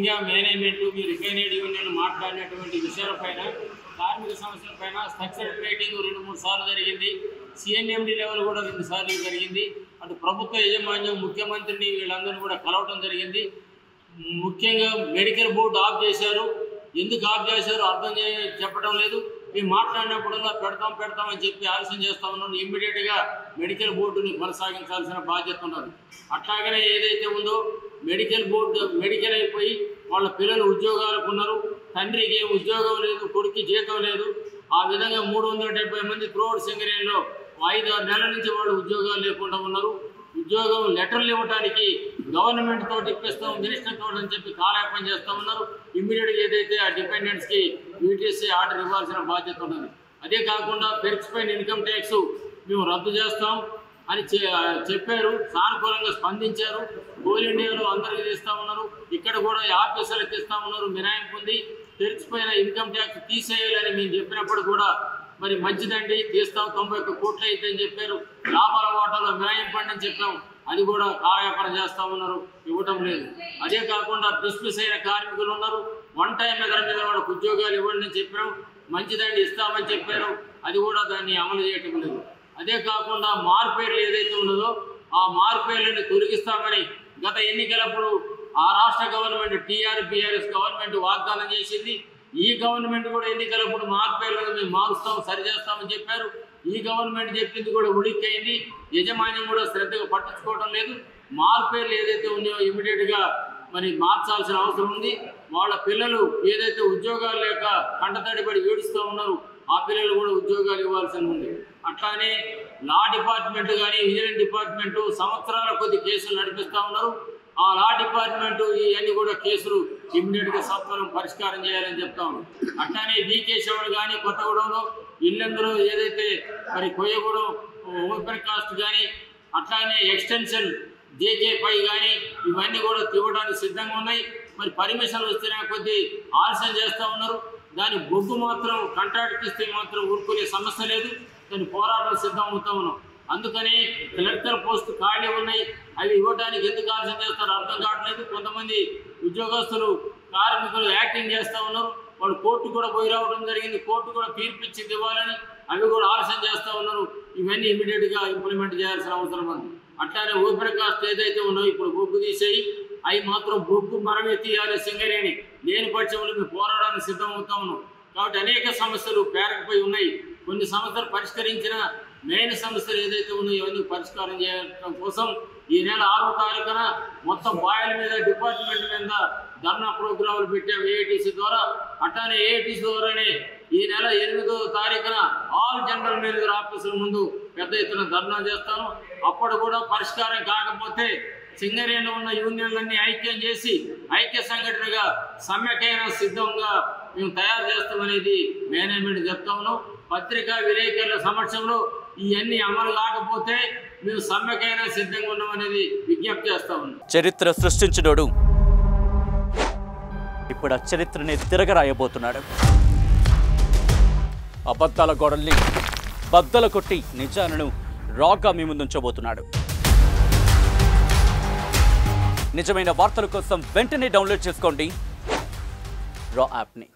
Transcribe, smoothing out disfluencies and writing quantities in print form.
ముఖ్యంగా మేనేజ్మెంట్ మీ refinery union మాట్లాడినటువంటి విషయాలపైన కార్మిక సమస్యలపైన స్ట్రక్చర్ రేటింగ్ 2-3 సార్లు జరిగింది. సిఎన్ఎండి లెవెల్ కూడా 2 సార్లు జరిగింది. అటు ప్రభుత్వ యజమాన్యం ముఖ్యమంత్రిని వీళ్ళందరూ కూడా కలవటం జరిగింది. ముఖ్యంగా మెడికల్ బోర్డు ఆఫ్ చేశారు. ఎందుకు ఆఫ్ చేశారో అర్థం చెప్పడం లేదు. మేము మాట్లాడినప్పుడల్లా పెడతామని చెప్పి ఆలస్యం చేస్తూ ఉన్నాను. ఇమ్మీడియట్గా మెడికల్ బోర్డుని కొనసాగించాల్సిన బాధ్యత ఉన్నది. అట్లాగనే ఏదైతే ఉందో మెడికల్ బోర్డు మెడికల్ అయిపోయి వాళ్ళ పిల్లలు ఉద్యోగాలకు ఉన్నారు. తండ్రికి ఏం ఉద్యోగం లేదు, కొడుకు జీతం లేదు. ఆ విధంగా 370 మంది త్రూఅవుట్ సింగరేణిలో 5-6 నెలల నుంచి వాళ్ళు ఉద్యోగాలు లేకుండా ఉన్నారు. ఉద్యోగం లెటర్లు ఇవ్వడానికి గవర్నమెంట్ తోటి ఇప్పిస్తాం, మినిస్టర్ తోటి అని చెప్పి కాలయాపన చేస్తూ ఉన్నారు. ఇమ్మీడియట్గా ఏదైతే ఆ డిపెండెంట్స్కి యూటీసీ ఆర్డర్ ఇవ్వాల్సిన బాధ్యత ఉన్నది. అదే కాకుండా పెరిగిపోయిన ఇన్కమ్ ట్యాక్స్ మేము రద్దు చేస్తాం అని చెప్పారు. సానుకూలంగా స్పందించారు. కోల్ ఇండియాలో అందరికీ ఇస్తూ ఉన్నారు. ఇక్కడ కూడా ఆఫీసర్లకు ఇస్తూ ఉన్నారు. మినహాయింపు ఉంది. పెరిగిపోయిన ఇన్కమ్ ట్యాక్స్ తీసేయాలని మేము చెప్పినప్పుడు కూడా మరి మంచిదండి తీస్తాం 91 కోట్లు అయితే అని చెప్పారు. లాభాల వాటాలో మినహాయింపండి అని చెప్పాం. అది కూడా కాలయాపన చేస్తూ ఉన్నారు, ఇవ్వటం లేదు. అదే కాకుండా డిస్మిస్ అయిన కార్మికులు ఉన్నారు. 1 టైం మీద వాళ్ళకు ఉద్యోగాలు ఇవ్వండి అని చెప్పాం. మంచిదండి ఇస్తామని చెప్పారు. అది కూడా దాన్ని అమలు చేయటం లేదు. అదే కాకుండా మార్పేర్లు ఏదైతే ఉన్నదో ఆ మార్పేర్లను తొలగిస్తామని గత ఎన్నికలప్పుడు ఆ రాష్ట్ర గవర్నమెంట్ టీఆర్ఎస్ గవర్నమెంట్ వాగ్దానం చేసింది. ఈ గవర్నమెంట్ కూడా ఎన్నికలప్పుడు మార్పేర్లను మేము మారుస్తాం, సరిచేస్తామని చెప్పారు. ఈ గవర్నమెంట్ చెప్పింది కూడా ఉడిక్కైంది. యజమాన్యం కూడా శ్రద్ధగా పట్టించుకోవడం లేదు. మార్పేర్లు ఏదైతే ఉన్నాయో ఇమీడియట్గా మరి మార్చాల్సిన అవసరం ఉంది. వాళ్ళ పిల్లలు ఏదైతే ఉద్యోగాలు లేక కంటతడిపడి ఏడుస్తూ ఉన్నారు ఆ పిల్లలు కూడా ఉద్యోగాలు ఇవ్వాల్సి ఉంది. అట్లానే లా డిపార్ట్మెంట్ కానీ విజిలెన్స్ డిపార్ట్మెంటు సంవత్సరాల కొద్ది కేసులు నడిపిస్తూ ఉన్నారు. ఆ లా డిపార్ట్మెంటు ఇవన్నీ కూడా కేసులు ఇమ్మీడియట్గా సత్వరం పరిష్కారం చేయాలని చెప్తా ఉన్నాం. అట్లానే వీకేశవులు కానీ కొత్తగూడెంలో ఇల్లందులో ఏదైతే మరి కొయ్యగూడెం ఓపెన్ కాస్ట్ కానీ అట్లానే ఎక్స్టెన్షన్ జేజే5 కానీ ఇవన్నీ కూడా ఇవ్వడానికి సిద్ధంగా ఉన్నాయి. మరి పర్మిషన్లు వస్తున్న కొద్దీ ఆలస్యం చేస్తూ ఉన్నారు. దాని బొగ్గు మాత్రం కాంట్రాక్ట్కి ఇస్తే మాత్రం ఊరుకునే సమస్య లేదు. దాని పోరాటం సిద్ధం అవుతా ఉన్నాం. అందుకని క్లర్కర్ పోస్టు ఖాళీ ఉన్నాయి. అవి ఇవ్వడానికి ఎందుకు ఆలస్యం చేస్తారో అర్థం కావట్లేదు. కొంతమంది ఉద్యోగస్తులు కార్మికులు యాక్టింగ్ చేస్తూ ఉన్నారు. వాళ్ళు కోర్టు కూడా పోయి రావడం జరిగింది. కోర్టు కూడా తీర్పు ఇచ్చింది ఇవ్వాలని. అవి కూడా ఆలస్యం చేస్తూ ఉన్నారు. ఇవన్నీ ఇమీడియట్గా ఇంప్లిమెంట్ చేయాల్సిన అవసరం ఉంది. అట్లానే ఓపెన్ కాస్ట్ ఏదైతే ఉన్నాయో ఇప్పుడు బొగ్గు తీసేయి అవి మాత్రం బొగ్గు మనమే తీయాలి సింగరేణి లేని పక్షంలో మేము పోరాడానికి సిద్ధం అవుతా ఉన్నాం. కాబట్టి అనేక సమస్యలు పేరకపోయి ఉన్నాయి. కొన్ని సమస్యలు పరిష్కరించిన మెయిన్ సమస్యలు ఏదైతే ఉన్నాయో ఇవన్నీ పరిష్కారం చేయడం కోసం ఈ నెల 6వ తారీఖున మొత్తం బాయిల మీద డిపార్ట్మెంట్ మీద ధర్నా ప్రోగ్రాములు పెట్టాం ఏఐటీసీ ద్వారా. అట్లానే ఏఐటీసీ ద్వారానే ఈ నెల 8వ తారీఖున ఆల్ జనరల్ మేనేజర్ ఆఫీసుల ముందు పెద్ద ఎత్తున ధర్నా చేస్తాను. అప్పుడు కూడా పరిష్కారం కాకపోతే సింగరేణిలో ఉన్న యూనియన్లన్నీ ఐక్యం చేసి ఐక్య సంఘటనగా సమ్మెకైనా సిద్ధంగా మేము తయారు చేస్తామనేది మేనేజ్మెంట్ చెప్తా ఉన్నాం. పత్రికా విలేకరుల సమక్షంలో ఇవన్నీ అమలు కాకపోతే మేము సమ్మెకైనా సిద్ధంగా ఉన్నామనేది విజ్ఞప్తి చేస్తా ఉన్నాం. చరిత్ర సృష్టించినోడు ఇప్పుడు ఆ చరిత్రని తిరగరాయబోతున్నాడు. అబద్ధాల గోడల్ని బద్దలు కొట్టి నిజాలను రాగా మీ ముందుంచబోతున్నాడు. నిజమైన వార్తల కోసం వెంటనే డౌన్లోడ్ చేసుకోండి రా యాప్ని.